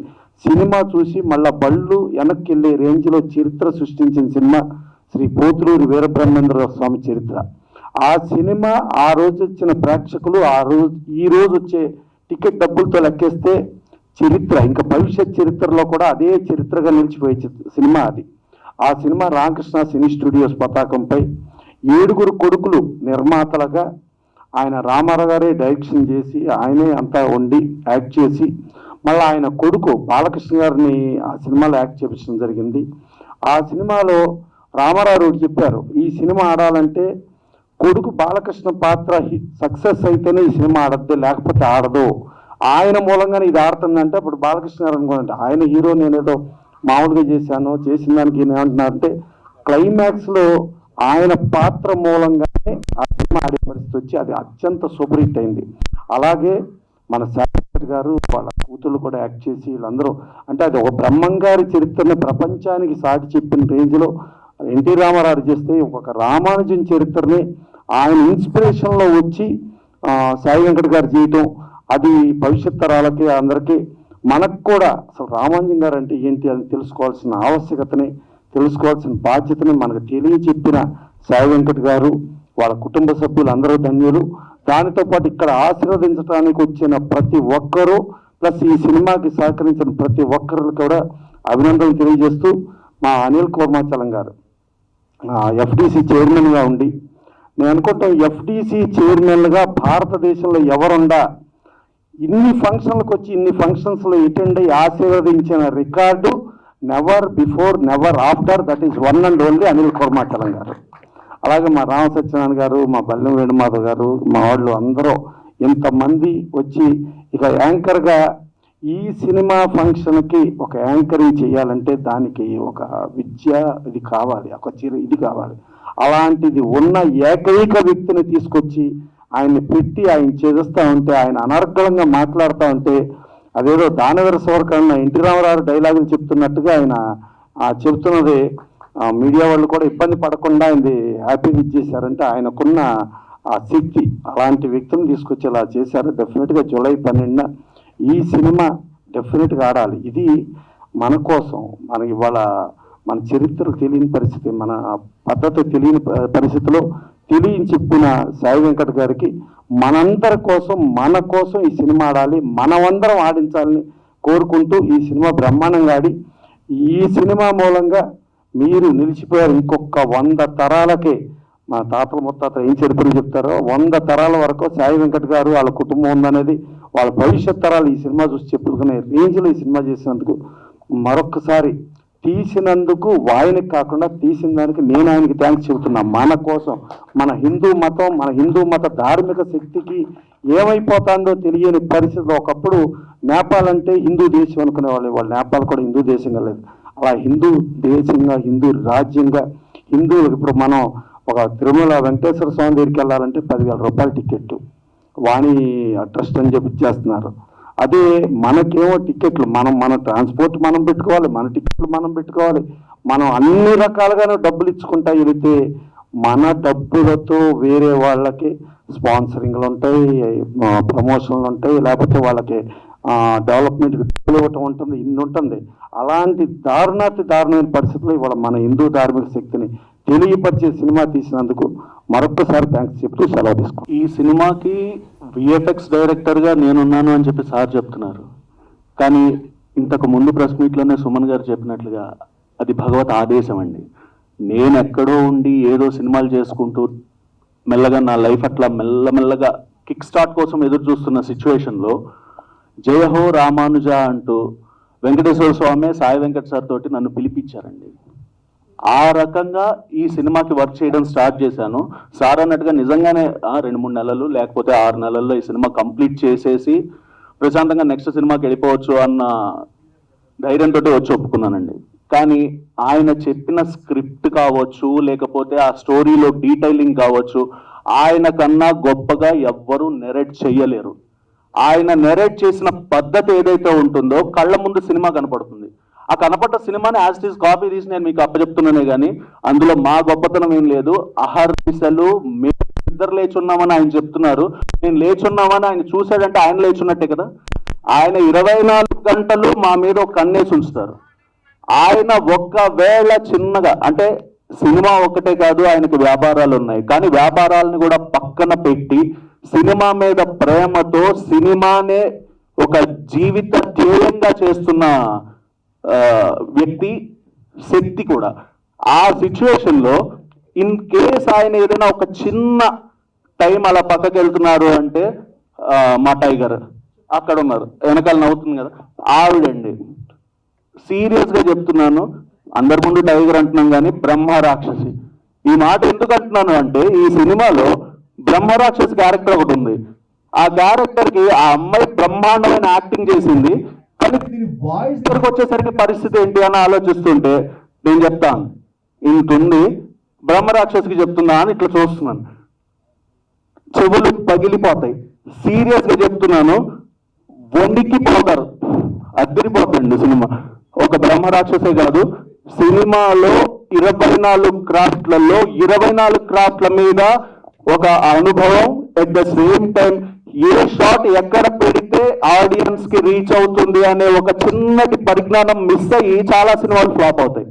సినిమా చూసి మళ్ళా బళ్ళు వెనక్కి వెళ్ళే రేంజ్లో చరిత్ర సృష్టించిన సినిమా శ్రీ పోతులూరి వీరబ్రహ్మేంద్ర స్వామి చరిత్ర. ఆ సినిమా ఆ రోజు వచ్చిన ప్రేక్షకులు ఈ రోజు వచ్చే టికెట్ డబ్బులతో లెక్కేస్తే చరిత్ర, ఇంకా భవిష్యత్ చరిత్రలో కూడా అదే చరిత్రగా నిలిచిపోయే సినిమా అది. ఆ సినిమా రామకృష్ణ సినీ స్టూడియోస్ పతాకంపై 7 కొడుకులు నిర్మాతలుగా ఆయన రామారావు గారే డైరెక్షన్ చేసి ఆయనే అంతా వండి యాక్ట్ చేసి మళ్ళీ ఆయన కొడుకు బాలకృష్ణ గారిని ఆ సినిమాలో యాక్ట్ చేపించడం జరిగింది. ఆ సినిమాలో రామారావు చెప్పారు, ఈ సినిమా ఆడాలంటే కొడుకు బాలకృష్ణ పాత్ర సక్సెస్ అయితేనే ఈ సినిమా ఆడద్దు, లేకపోతే ఆడదు. ఆయన మూలంగానే ఇది ఆడుతుందంటే అప్పుడు బాలకృష్ణ గారు అనుకోండి ఆయన హీరో, నేనేదో మామూలుగా చేసిన దానికి ఏమంటున్నారంటే క్లైమాక్స్లో ఆయన పాత్ర మూలంగానే ఆ సినిమా ఆడే పరిస్థితి వచ్చి అది అత్యంత సూపర్ హిట్ అయింది. అలాగే మన సాయి గారు వాళ్ళ కూతుళ్ళు కూడా యాక్ట్ చేసి వీళ్ళందరూ అంటే అది ఒక బ్రహ్మంగారి చరిత్రని ప్రపంచానికి సాటి చెప్పిన రేంజ్లో ఎన్టీ రామారావు చేస్తే ఒక రామానుజన్ చరిత్రని ఆయన ఇన్స్పిరేషన్లో వచ్చి సాయి వెంకట్ గారు చేయటం అది భవిష్యత్ తరాలకి అందరికీ మనకు కూడా అసలు రామానుజన్ గారు అంటే ఏంటి అని తెలుసుకోవాల్సిన ఆవశ్యకతని తెలుసుకోవాల్సిన బాధ్యతని మనకు తెలియచెప్పిన సాయి వెంకట్ గారు వాళ్ళ కుటుంబ సభ్యులు అందరూ ధన్యులు. దానితో పాటు ఇక్కడ ఆశీర్వదించడానికి వచ్చిన ప్రతి ఒక్కరూ ప్లస్ ఈ సినిమాకి సహకరించిన ప్రతి ఒక్కరు కూడా అభినందనలు తెలియజేస్తూ మా అనిల్ కుర్మాచలం గారు ఎఫ్డిసి చైర్మన్గా ఉండి నేను అనుకుంటాం ఎఫ్డిసి చైర్మన్గా భారతదేశంలో ఎవరుండా ఇన్ని ఫంక్షన్లకు వచ్చి ఇన్ని ఫంక్షన్స్లో అటెండ్ అయ్యి ఆశీర్వదించిన record never before never after, that is one and only Anil Kurmachalam గారు. అలాగే మా రామ సత్యనారాయణ గారు, మా బల్లెం వేణుమాధవ్ గారు, మా వాళ్ళు అందరూ ఇంతమంది వచ్చి ఇక యాంకర్గా ఈ సినిమా ఫంక్షన్కి ఒక యాంకరింగ్ చేయాలంటే దానికి ఒక విద్య ఇది కావాలి, ఒక ఇది కావాలి. అలాంటిది ఉన్న ఏకైక వ్యక్తిని తీసుకొచ్చి ఆయన్ని పెట్టి ఆయన చేస్తూ ఉంటే ఆయన అనర్గళంగా మాట్లాడుతూ ఉంటే అదేదో దానవీర సవర్కరణ ఎన్టీ రామారావు డైలాగులు చెప్తున్నట్టుగా ఆయన చెప్తున్నది మీడియా వాళ్ళు కూడా ఇబ్బంది పడకుండా ఆయనది హ్యాపీగా ఇచ్చేశారంటే ఆయనకున్న ఆ శక్తి అలాంటి వ్యక్తిని తీసుకొచ్చేలా చేశారు. డెఫినెట్గా జూలై 12న ఈ సినిమా డెఫినెట్గా ఆడాలి. ఇది మన కోసం, మన ఇవాళ మన చరిత్ర తెలియని పరిస్థితి, మన పద్ధతి తెలియని పరిస్థితిలో తెలియని చెప్పిన సాయి వెంకట్ గారికి మనందరి కోసం మన కోసం ఈ సినిమా ఆడాలి, మనమందరం ఆడించాలని కోరుకుంటూ ఈ సినిమా బ్రహ్మాండంగా ఆడి ఈ సినిమా మూలంగా మీరు నిలిచిపోయారు. ఇంకొక 100 తరాలకే మా తాతల ముత్తాతలు ఏం చరిత్ర చెప్తారో 100 తరాల వరకు సాయి వెంకట్ గారు వాళ్ళ కుటుంబం ఉందనేది వాళ్ళ భవిష్యత్ తరాలు ఈ సినిమా చూసి చెప్పుకునే రేంజ్లో ఈ సినిమా చేసినందుకు మరొకసారి తీసినందుకు ఆయనకి కాకుండా తీసిన దానికి నేను ఆయనకి థ్యాంక్స్ చెబుతున్నా. మన కోసం, మన హిందూ మతం, మన హిందూ మత ధార్మిక శక్తికి ఏమైపోతుందో తెలియని పరిస్థితిలో ఒకప్పుడు నేపాల్ అంటే హిందూ దేశం అనుకునేవాళ్ళు, వాళ్ళు నేపాల్ కూడా హిందూ దేశంగా లేదు. అలా హిందూ దేశంగా, హిందూ రాజ్యంగా హిందువులకు ఇప్పుడు మనం ఒక తిరుమల వెంకటేశ్వర స్వామి దగ్గరికి వెళ్ళాలంటే 10,000 రూపాయల టికెట్ వాణి ట్రస్ట్ అని చెప్పి ఇచ్చేస్తున్నారు. అదే మనకేమో టికెట్లు మన ట్రాన్స్పోర్ట్ మనం పెట్టుకోవాలి, మన టికెట్లు మనం పెట్టుకోవాలి, మనం అన్ని రకాలుగానే డబ్బులు ఇచ్చుకుంటా వెళితే మన డబ్బులతో వేరే వాళ్ళకి స్పాన్సరింగ్లు ఉంటాయి, ప్రమోషన్లు ఉంటాయి, లేకపోతే వాళ్ళకి డెవలప్మెంట్కి డబ్బులు ఇవ్వటం ఉంటుంది, ఇన్ని ఉంటుంది. అలాంటి దారుణమైన పరిస్థితుల్లో ఇవాళ మన హిందూ ధార్మిక శక్తిని తెలియపరిచే సినిమా తీసినందుకు మరొకసారి థ్యాంక్స్ చెప్తూ సెలవు తీసుకుంటాను. ఈ సినిమాకి విఎఫ్ఎక్స్ డైరెక్టర్గా నేనున్నాను అని చెప్పి సార్ చెప్తున్నారు, కానీ ఇంతకు ముందు ప్రెస్ మీట్లోనే సుమన్ గారు చెప్పినట్లుగా అది భగవత్ ఆదేశం అండి. నేను ఎక్కడో ఉండి ఏదో సినిమాలు చేసుకుంటూ మెల్లగా నా లైఫ్ అట్లా మెల్లమెల్లగా కిక్ స్టార్ట్ కోసం ఎదురు చూస్తున్న సిచ్యువేషన్లో జయహో రామానుజ అంటూ వెంకటేశ్వర స్వామి సాయి వెంకట్ సార్ తోటి నన్ను పిలిపించారండి. ఆ రకంగా ఈ సినిమాకి వర్క్ చేయడం స్టార్ట్ చేశాను. సార్ అన్నట్టుగా నిజంగానే 2-3 నెలలు లేకపోతే 6 నెలల్లో ఈ సినిమా కంప్లీట్ చేసేసి ప్రశాంతంగా నెక్స్ట్ సినిమాకి వెళ్ళిపోవచ్చు అన్న ధైర్యంతో వచ్చి ఒప్పుకున్నానండి. కానీ ఆయన చెప్పిన స్క్రిప్ట్ కావచ్చు, లేకపోతే ఆ స్టోరీలో డీటెయిలింగ్ కావచ్చు, ఆయన కన్నా గొప్పగా ఎవ్వరూ నెరేట్ చెయ్యలేరు. ఆయన నెరేట్ చేసిన పద్ధతి ఏదైతే ఉంటుందో కళ్ళ ముందు సినిమా కనపడుతుంది. ఆ కనపడ్డ సినిమాని యాజ్ ఇట్ ఈస్ కాపీ తీసి నేను మీకు అప్పచెప్తున్నానే కానీ అందులో మా గొప్పతనం ఏం లేదు. అహర్నిశలు మేము ఇద్దరు లేచున్నామని ఆయన చెప్తున్నారు. నేను లేచున్నామని ఆయన చూశాడంటే ఆయన లేచున్నట్టే కదా. ఆయన 24 గంటలు మా మీద ఒక కన్నేసి ఉంచుతారు. ఆయన ఒక్కవేళ చిన్నగా అంటే సినిమా ఒక్కటే కాదు, ఆయనకు వ్యాపారాలు ఉన్నాయి, కానీ వ్యాపారాలను కూడా పక్కన పెట్టి సినిమా మీద ప్రేమతో సినిమానే ఒక జీవిత ధ్యేయంగా చేస్తున్న వ్యక్తి, శక్తి కూడా. ఆ సిచ్యువేషన్లో ఇన్ కేస్ ఆయన ఏదైనా ఒక చిన్న టైం అలా పక్కకి వెళ్తున్నారు అంటే మా టైగర్ అక్కడ ఉన్నారు, వెనకాల నవ్వుతుంది కదా ఆవిడండి. సీరియస్గా చెప్తున్నాను, అందరి ముందు టైగర్ అంటున్నాం కానీ బ్రహ్మ రాక్షసి. ఈ మాట ఎందుకు అంటున్నాను అంటే ఈ సినిమాలో బ్రహ్మ రాక్షసి క్యారెక్టర్ ఒకటి ఉంది. ఆ క్యారెక్టర్కి ఆ అమ్మాయి బ్రహ్మాండమైన యాక్టింగ్ చేసింది, కానీ వాయిస్ దగ్గరకు వచ్చేసరికి పరిస్థితి ఏంటి అని ఆలోచిస్తుంటే నేను చెప్తాను ఇంతుంది బ్రహ్మ రాక్షసికి చెప్తున్నా అని ఇట్లా చూస్తున్నాను, చెవులు పగిలిపోతాయి. సీరియస్గా చెప్తున్నాను, వండికి పోతారు, అద్దరిపోతుంది సినిమా. ఒక బ్రహ్మ రాక్షసే కాదు, సినిమాలో 24 క్రాఫ్ట్లలో 24 క్రాఫ్ట్ల మీద ఒక అనుభవం. At the same time A shot ఎక్కడ పెడితే ఆడియన్స్ కి రీచ్ అవుతుంది అనే ఒక చిన్నటి పరిజ్ఞానం మిస్ అయ్యి చాలా సినిమాలు ఫ్లాప్ అవుతాయి.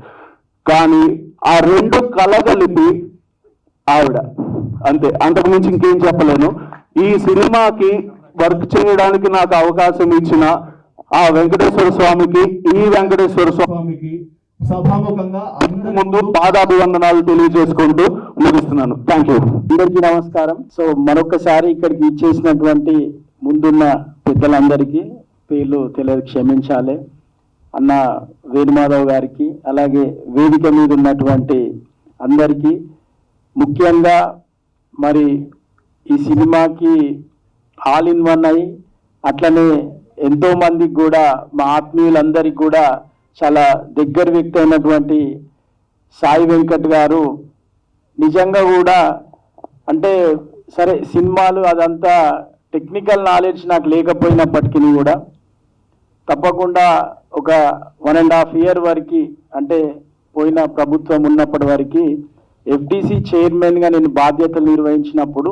కానీ ఆ రెండు కలగలిపి ఆవిడ అంతే, అంతకు మించి ఇంకేం చెప్పలేను. ఈ సినిమాకి వర్క్ చేయడానికి నాకు అవకాశం ఇచ్చిన ఆ వెంకటేశ్వర స్వామికి, ఈ వెంకటేశ్వర స్వామికి సభాముఖంగా అందరి ముందు పాదాభివందనాలు తెలియజేసుకుంటూ ముగిస్తున్నాను. Thank you. అందరికీ నమస్కారం. సో మరొకసారి ఇక్కడికి ఇచ్చేసినటువంటి ముందున్న పెద్దలందరికీ పేర్లు తెలియదు, క్షమించాలి. అన్న వేణుమాధవ్ గారికి, అలాగే వేదిక మీద ఉన్నటువంటి అందరికీ, ముఖ్యంగా మరి ఈ సినిమాకి ఆల్ ఇన్ వన్ అయి అట్లనే ఎంతో మందికి కూడా మా ఆత్మీయులందరికీ కూడా చాలా దగ్గర వ్యక్తి అయినటువంటి సాయి వెంకట్ గారు నిజంగా కూడా అంటే సరే సినిమాలు అదంతా టెక్నికల్ నాలెడ్జ్ నాకు లేకపోయినప్పటికీ కూడా తప్పకుండా ఒక 1.5 year వరకు అంటే పోయిన ప్రభుత్వం ఉన్నప్పటి వరకు ఎఫ్డిసి చైర్మన్గా నేను బాధ్యతలు నిర్వహించినప్పుడు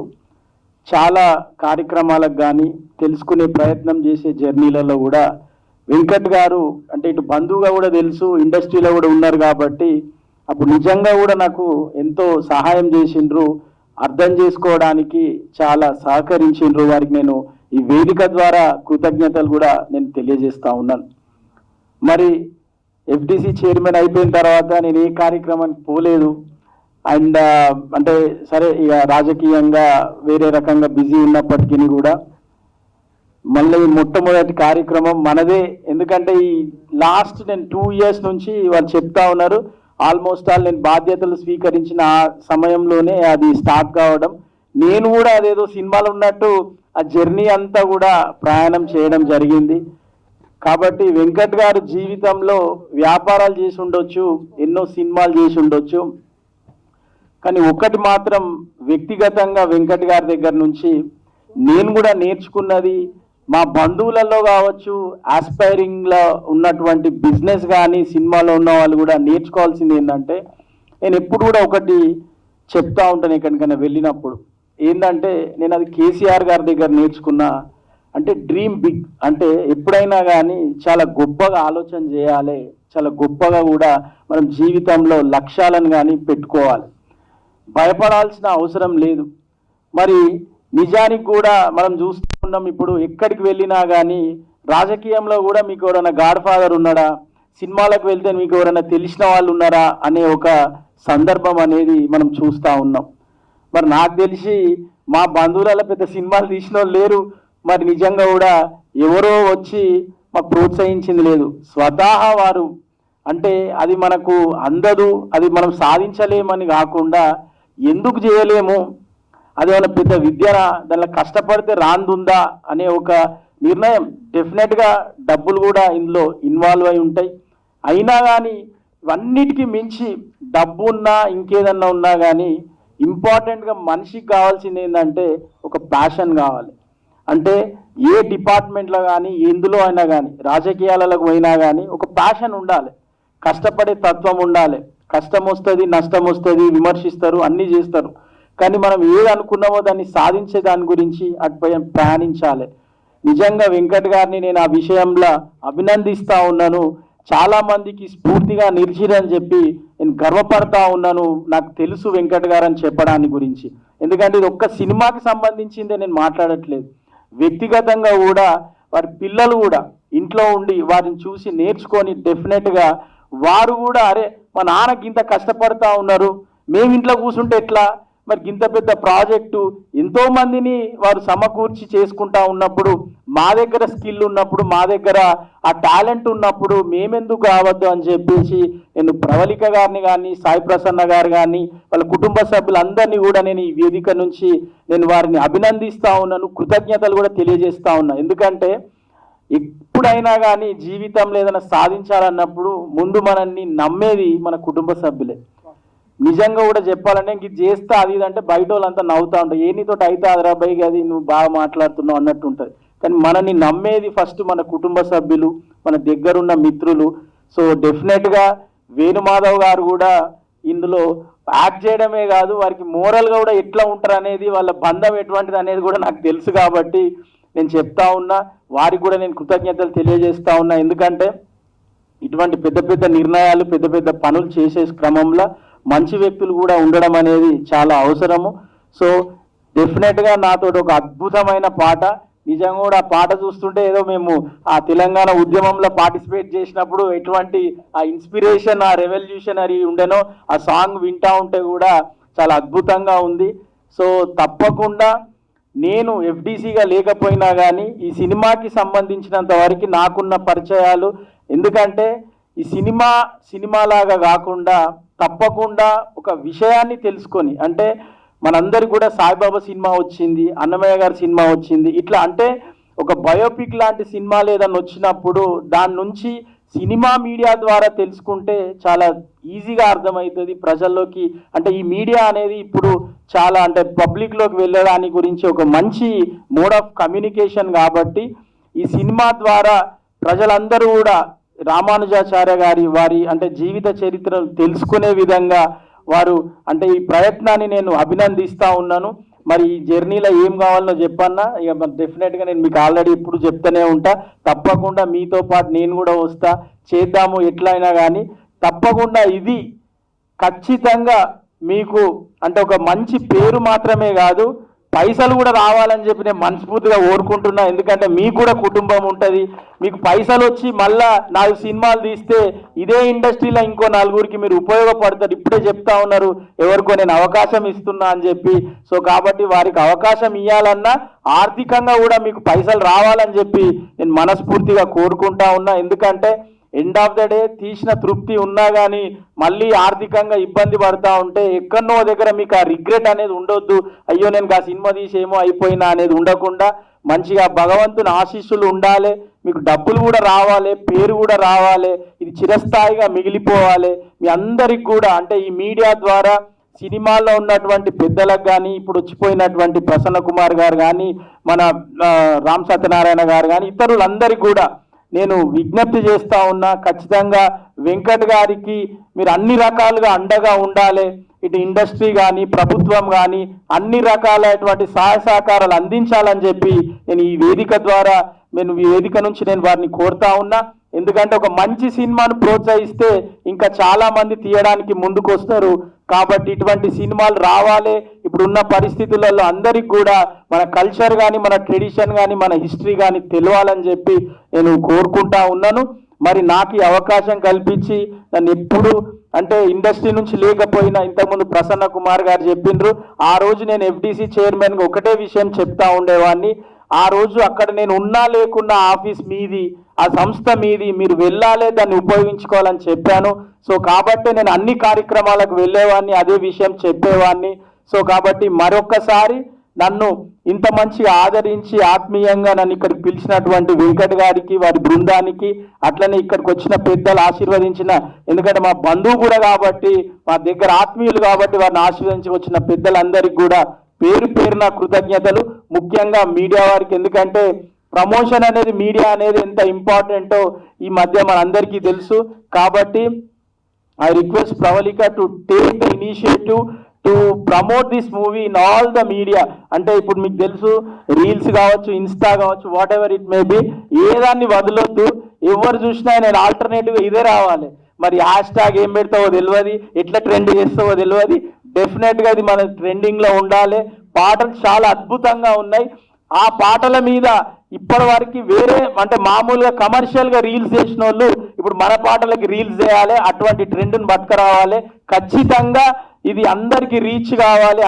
చాలా కార్యక్రమాలకు కానీ తెలుసుకునే ప్రయత్నం చేసే జర్నీలలో కూడా వెంకట్ గారు అంటే ఇటు బంధువుగా కూడా తెలుసు, ఇండస్ట్రీలో కూడా ఉన్నారు కాబట్టి అప్పుడు నిజంగా కూడా నాకు ఎంతో సహాయం చేసిండ్రు, అర్థం చేసుకోవడానికి చాలా సహకరించిండ్రు. వారికి నేను ఈ వేదిక ద్వారా కృతజ్ఞతలు కూడా నేను తెలియజేస్తా ఉన్నాను. మరి ఎఫ్డిసి చైర్మన్ అయిపోయిన తర్వాత నేను ఏ కార్యక్రమానికి పోలేదు. అండ్ అంటే సరే ఇక రాజకీయంగా వేరే రకంగా బిజీ ఉన్నప్పటికీ కూడా మళ్ళీ మొట్టమొదటి కార్యక్రమం మనదే. ఎందుకంటే ఈ లాస్ట్ నేను 2 years నుంచి వాళ్ళు చెప్తా ఉన్నారు, ఆల్మోస్ట్ ఆల్ నేను బాధ్యతలు స్వీకరించిన ఆ సమయంలోనే అది స్టార్ట్ కావడం. నేను కూడా అదేదో సినిమాలు ఉన్నట్టు ఆ జర్నీ అంతా కూడా ప్రయాణం చేయడం జరిగింది. కాబట్టి వెంకట్ గారు జీవితంలో వ్యాపారాలు చేసి ఉండొచ్చు, ఎన్నో సినిమాలు చేసి ఉండొచ్చు, కానీ ఒకటి మాత్రం వ్యక్తిగతంగా వెంకట్ గారి దగ్గర నుంచి నేను కూడా నేర్చుకున్నది, మా బంధువులలో కావచ్చు, ఆస్పైరింగ్లో ఉన్నటువంటి బిజినెస్ కానీ సినిమాలో ఉన్న వాళ్ళు కూడా నేర్చుకోవాల్సింది ఏంటంటే, నేను ఎప్పుడు కూడా ఒకటి చెప్తా ఉంటాను ఎక్కడికైనా వెళ్ళినప్పుడు, ఏంటంటే నేను అది కేసీఆర్ గారి దగ్గర నేర్చుకున్నా. అంటే డ్రీమ్ బిగ్, అంటే ఎప్పుడైనా కానీ చాలా గొప్పగా ఆలోచన చేయాలి, చాలా గొప్పగా కూడా మనం జీవితంలో లక్ష్యాలను కానీ పెట్టుకోవాలి. భయపడాల్సిన అవసరం లేదు. మరి నిజానికి కూడా మనం చూస్తూ ఉన్నాం, ఇప్పుడు ఎక్కడికి వెళ్ళినా కానీ రాజకీయంలో కూడా మీకు ఎవరైనా గాడ్ ఫాదర్ ఉన్నాడా, సినిమాలకు వెళ్తే మీకు ఎవరైనా తెలిసిన వాళ్ళు ఉన్నారా అనే ఒక సందర్భం అనేది మనం చూస్తూ ఉన్నాం. మరి నాకు తెలిసి మా బంధువులలో పెద్ద సినిమాలు తీసిన వాళ్ళు లేరు. మరి నిజంగా కూడా ఎవరో వచ్చి మాకు ప్రోత్సహించింది లేదు. స్వతహా వారు అంటే అది మనకు అందదు, అది మనం సాధించలేమని కాకుండా ఎందుకు చేయలేము, అదేమైనా పెద్ద విద్యనా, దానిలో కష్టపడితే రాందుందా అనే ఒక నిర్ణయం. డెఫినెట్గా డబ్బులు కూడా ఇందులో ఇన్వాల్వ్ అయి ఉంటాయి. అయినా కానీ ఇవన్నిటికీ మించి డబ్బు ఉన్నా ఇంకేదన్నా ఉన్నా కానీ ఇంపార్టెంట్గా మనిషికి కావాల్సింది ఏంటంటే ఒక ప్యాషన్ కావాలి. అంటే ఏ డిపార్ట్మెంట్లో కానీ ఎందులో అయినా కానీ రాజకీయాలకు పోయినా కానీ ఒక ప్యాషన్ ఉండాలి, కష్టపడే తత్వం ఉండాలి. కష్టం వస్తుంది, నష్టం వస్తుంది, విమర్శిస్తారు, అన్నీ చేస్తారు. కానీ మనం ఏది అనుకున్నామో దాన్ని సాధించే దాని గురించి అటుపై ప్రయాణించాలి. నిజంగా వెంకట్ గారిని నేను ఆ విషయంలో అభినందిస్తూ ఉన్నాను. చాలామందికి స్ఫూర్తిగా నిలిచిరని చెప్పి నేను గర్వపడతా ఉన్నాను. నాకు తెలుసు వెంకట్ గారు అని చెప్పడానికి గురించి. ఎందుకంటే ఇది ఒక్క సినిమాకి సంబంధించిందే నేను మాట్లాడట్లేదు. వ్యక్తిగతంగా కూడా వారి పిల్లలు కూడా ఇంట్లో ఉండి వారిని చూసి నేర్చుకొని డెఫినెట్గా వారు కూడా అరే మా నాన్నకి ఇంత కష్టపడతా ఉన్నారు, మేము ఇంట్లో కూర్చుంటే ఎట్లా, మరి ఇంత పెద్ద ప్రాజెక్టు ఎంతో మందిని వారు సమకూర్చి చేసుకుంటా ఉన్నప్పుడు, మా దగ్గర స్కిల్ ఉన్నప్పుడు, మా దగ్గర ఆ టాలెంట్ ఉన్నప్పుడు మేమెందుకు కావద్దు అని చెప్పేసి నేను ప్రవళిక గారిని కానీ, సాయి ప్రసన్న గారు కానీ, వాళ్ళ కుటుంబ సభ్యులందరినీ కూడా నేను ఈ వేదిక నుంచి నేను వారిని అభినందిస్తూ ఉన్నాను, కృతజ్ఞతలు కూడా తెలియజేస్తా ఉన్నా. ఎందుకంటే ఎప్పుడైనా కానీ జీవితంలో ఏదైనా సాధించాలన్నప్పుడు ముందు మనల్ని నమ్మేది మన కుటుంబ సభ్యులే. నిజంగా కూడా చెప్పాలంటే ఇంక ఇది చేస్తా అది ఇదంటే బయట వాళ్ళంతా నవ్వుతూ ఉంటారు, ఏ నీతోటి అయితే అదరా బైక్ అది నువ్వు బాగా మాట్లాడుతున్నావు అన్నట్టు ఉంటుంది. కానీ మనల్ని నమ్మేది ఫస్ట్ మన కుటుంబ సభ్యులు, మన దగ్గరున్న మిత్రులు. సో డెఫినెట్గా వేణుమాధవ్ గారు కూడా ఇందులో యాక్ట్ చేయడమే కాదు, వారికి మోరల్గా కూడా ఎట్లా ఉంటారు అనేది, వాళ్ళ బంధం ఎటువంటిది అనేది కూడా నాకు తెలుసు. కాబట్టి నేను చెప్తా ఉన్నా, వారికి కూడా నేను కృతజ్ఞతలు తెలియజేస్తా ఉన్నా. ఎందుకంటే ఇటువంటి పెద్ద పెద్ద నిర్ణయాలు, పెద్ద పెద్ద పనులు చేసే క్రమంలో మంచి వ్యక్తులు కూడా ఉండడం అనేది చాలా అవసరము. సో డెఫినెట్గా నాతో ఒక అద్భుతమైన పాట, నిజంగా కూడా ఆ పాట చూస్తుంటే ఏదో మేము ఆ తెలంగాణ ఉద్యమంలో పార్టిసిపేట్ చేసినప్పుడు ఎటువంటి ఆ ఇన్స్పిరేషన్, ఆ రెవల్యూషనరీ ఉండేనో ఆ సాంగ్ వింటా ఉంటే కూడా చాలా అద్భుతంగా ఉంది. సో తప్పకుండా నేను ఎఫ్డీసీగా లేకపోయినా కానీ ఈ సినిమాకి సంబంధించినంత వరకు నాకున్న పరిచయాలు, ఎందుకంటే ఈ సినిమాలాగా కాకుండా తప్పకుండా ఒక విషయాన్ని తెలుసుకొని, అంటే మనందరికి కూడా సాయిబాబా సినిమా వచ్చింది, అన్నమయ్య గారి సినిమా వచ్చింది, ఇట్లా అంటే ఒక బయోపిక్ లాంటి సినిమాలు ఏదన్నా వచ్చినప్పుడు దాని నుంచి సినిమా మీడియా ద్వారా తెలుసుకుంటే చాలా ఈజీగా అర్థమవుతుంది ప్రజల్లోకి. అంటే ఈ మీడియా అనేది ఇప్పుడు చాలా అంటే పబ్లిక్లోకి వెళ్ళడానికి గురించి ఒక మంచి మోడ్ ఆఫ్ కమ్యూనికేషన్. కాబట్టి ఈ సినిమా ద్వారా ప్రజలందరూ కూడా రామానుజాచార్య గారి వారి అంటే జీవిత చరిత్రను తెలుసుకునే విధంగా వారు అంటే ఈ ప్రయత్నాన్ని నేను అభినందిస్తూ ఉన్నాను. మరి ఈ జర్నీలో ఏం కావాలనో చెప్పన్నా, ఇక డెఫినెట్గా నేను మీకు ఆల్రెడీ ఇప్పుడు చెప్తూనే ఉంటా. తప్పకుండా మీతో పాటు నేను కూడా వస్తా, చేద్దాము ఎట్లయినా కానీ. తప్పకుండా ఇది ఖచ్చితంగా మీకు అంటే ఒక మంచి పేరు మాత్రమే కాదు, పైసలు కూడా రావాలని చెప్పి నేను మనస్ఫూర్తిగా కోరుకుంటున్నా. ఎందుకంటే మీకు కూడా కుటుంబం ఉంటుంది, మీకు పైసలు వచ్చి మళ్ళా 4 సినిమాలు తీస్తే ఇదే ఇండస్ట్రీలో ఇంకో 4గురికి మీరు ఉపయోగపడతారు. ఇప్పుడే చెప్తా ఉన్నారు ఎవరికో నేను అవకాశం ఇస్తున్నా అని చెప్పి. సో కాబట్టి వారికి అవకాశం ఇవ్వాలన్నా ఆర్థికంగా కూడా మీకు పైసలు రావాలని చెప్పి నేను మనస్ఫూర్తిగా కోరుకుంటా ఉన్నా. ఎందుకంటే ఎండ్ ఆఫ్ ద డే తీసిన తృప్తి ఉన్నా కానీ మళ్ళీ ఆర్థికంగా ఇబ్బంది పడతా ఉంటే ఎక్కడనో దగ్గర మీకు ఆ రిగ్రెట్ అనేది ఉండొద్దు, అయ్యో నేను ఆ సినిమా తీసేమో అయిపోయినా అనేది ఉండకుండా మంచిగా భగవంతుని ఆశీస్సులు ఉండాలి, మీకు డబ్బులు కూడా రావాలి, పేరు కూడా రావాలి, ఇది చిరస్థాయిగా మిగిలిపోవాలి. మీ అందరికి కూడా అంటే ఈ మీడియా ద్వారా సినిమాల్లో ఉన్నటువంటి పెద్దలకు కానీ, ఇప్పుడు వచ్చిపోయినటువంటి ప్రసన్న కుమార్ గారు కానీ, మన రామ్ సత్యనారాయణ గారు కానీ, ఇతరులందరికీ కూడా నేను విజ్ఞప్తి చేస్తా ఉన్నా, ఖచ్చితంగా వెంకట్ గారికి మీరు అన్ని రకాలుగా అండగా ఉండాలి. ఇటు ఇండస్ట్రీ కానీ ప్రభుత్వం కానీ అన్ని రకాలైనటువంటి సహాయ సహకారాలు అందించాలని చెప్పి నేను ఈ వేదిక ద్వారా ఈ వేదిక నుంచి నేను వారిని కోరుతా ఉన్నా. ఎందుకంటే ఒక మంచి సినిమాను ప్రోత్సహిస్తే ఇంకా చాలా మంది తీయడానికి ముందుకు వస్తారు. కాబట్టి ఇటువంటి సినిమాలు రావాలి. ఇప్పుడున్న పరిస్థితులలో అందరికి కూడా మన కల్చర్ కానీ, మన ట్రెడిషన్ కానీ, మన హిస్టరీ కానీ తెలియాలని చెప్పి నేను కోరుకుంటా ఉన్నాను. మరి నాకు ఈ అవకాశం కల్పించి నన్ను ఎప్పుడు అంటే ఇండస్ట్రీ నుంచి లేకపోయినా, ఇంతకుముందు ప్రసన్న కుమార్ గారు చెప్పిండ్రు, ఆ రోజు నేను ఎఫ్డిసి చైర్మన్గా ఒకటే విషయం చెప్తా ఉండేవాడిని, ఆ రోజు అక్కడ నేను ఉన్నా లేకున్నా ఆఫీస్ మీది, ఆ సంస్థ మీది, మీరు వెళ్ళాలి, దాన్ని ఉపయోగించుకోవాలని చెప్పాను. సో కాబట్టి నేను అన్ని కార్యక్రమాలకు వెళ్ళేవాడిని, అదే విషయం చెప్పేవాడిని. సో కాబట్టి మరొక్కసారి నన్ను ఇంత మంచి ఆదరించి ఆత్మీయంగా నన్ను ఇక్కడికి పిలిచినటువంటి వెంకట్ గారికి, వారి బృందానికి, అట్లనే ఇక్కడికి వచ్చిన పెద్దలు ఆశీర్వదించిన, ఎందుకంటే మా బంధువు కూడా కాబట్టి, మా దగ్గర ఆత్మీయులు కాబట్టి వారిని ఆశీర్వదించి వచ్చిన పెద్దలందరికీ కూడా పేరు పేరున కృతజ్ఞతలు. ముఖ్యంగా మీడియా వారికి, ఎందుకంటే ప్రమోషన్ అనేది, మీడియా అనేది ఎంత ఇంపార్టెంటో ఈ మధ్య మనందరికీ తెలుసు. కాబట్టి I request Pravallika to take the initiative to promote this movie in all the media. అంటే ఇప్పుడు మీకు తెలుసు, రీల్స్ కావచ్చు, ఇన్స్టా కావచ్చు, whatever it may be, ఏదాన్ని వదలొద్దు. ఎవరు చూసినా నేను ఆల్టర్నేటివ్ ఇదే రావాలి. మరి హ్యాష్ ట్యాగ్ ఏం పెడతావో తెలియదు, ఎట్లా ట్రెండ్ చేస్తావో తెలియదు. డెఫినెట్గా అది మన ట్రెండింగ్లో ఉండాలి. పాటలు చాలా అద్భుతంగా ఉన్నాయి. ఆ పాటల మీద ఇప్పటి వరకు వేరే అంటే మామూలుగా కమర్షియల్గా రీల్స్ చేసిన వాళ్ళు ఇప్పుడు మన పాటలకి రీల్స్ చేయాలి. అటువంటి ట్రెండ్ని పట్టుకురావాలి. ఖచ్చితంగా ఇది అందరికీ రీచ్ కావాలి.